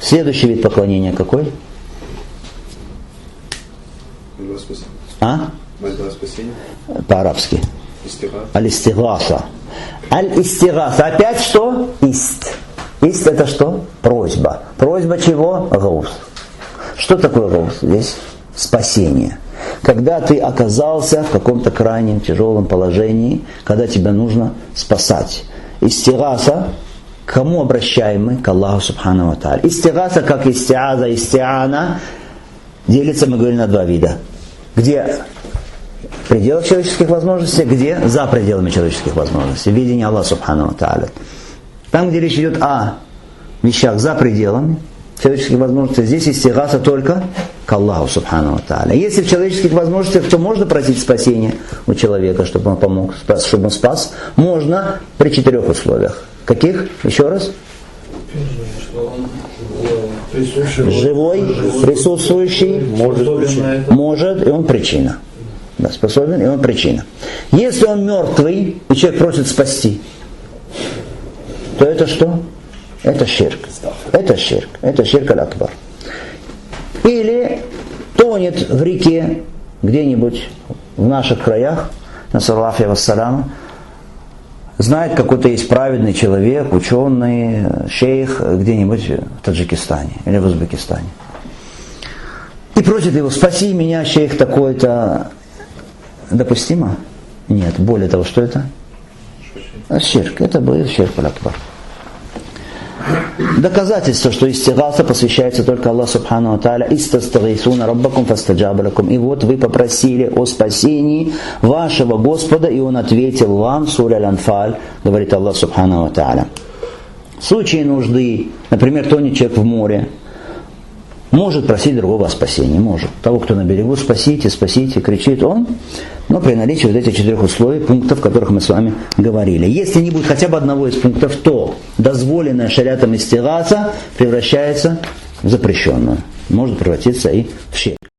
Следующий вид поклонения какой? Мольба спасения. По-арабски. Истигаса. Аль-истигаса. Аль-истигаса. Опять что? Ист. Ист это что? Просьба. Просьба чего? Гаус. Что такое гаус? Здесь спасение. Когда ты оказался в каком-то крайнем тяжелом положении, когда тебя нужно спасать. Истигаса, к кому обращаем мы? К Аллаху Субхану ва Тааля. Истигаса, как истиаза, истиана, делится, мы говорим, на два вида. Где в пределах человеческих возможностей, где за пределами человеческих возможностей. Видение Аллаха Субхану ва Тааля. Там, где речь идет о вещах за пределами человеческих возможностей, здесь истигаса только к Аллаху Субхану ва Тааля. Если в человеческих возможностях, то можно просить спасения у человека, чтобы он помог, чтобы он спас. Можно при 4 условиях. Каких? Еще раз? Живой, присутствующий, может, и он причина. Да, способен, и он причина. Если он мертвый, и человек просит спасти, то это что? Это ширк. Это ширк. Это ширк аль-акбар. Или тонет в реке где-нибудь в наших краях, насаллаху вассаляму, знает, какой-то есть праведный человек, ученый, шейх где-нибудь в Таджикистане или в Узбекистане. И просит его: спаси меня, шейх такой-то. Допустимо? Нет. Более того, что это? Ширк. Это будет ширк аль-акбар. Доказательство, что истигаса посвящается только Аллаху Субхану ва Тааля. Истастагисуна раббакум фастаджаба лакум. И вот вы попросили о спасении вашего Господа, и Он ответил вам. Сура Аль-Анфаль, говорит Аллах Субхану ва Тааля. В случае нужды, например, тонет человек в море, может просить другого о спасении, может. Того, кто на берегу: спасите, спасите, кричит он, но при наличии вот этих 4 условий, пунктов, о которых мы с вами говорили. Если не будет хотя бы одного из пунктов, то дозволенная шариатом истигаса превращается в запрещенную. Может превратиться и в ширк.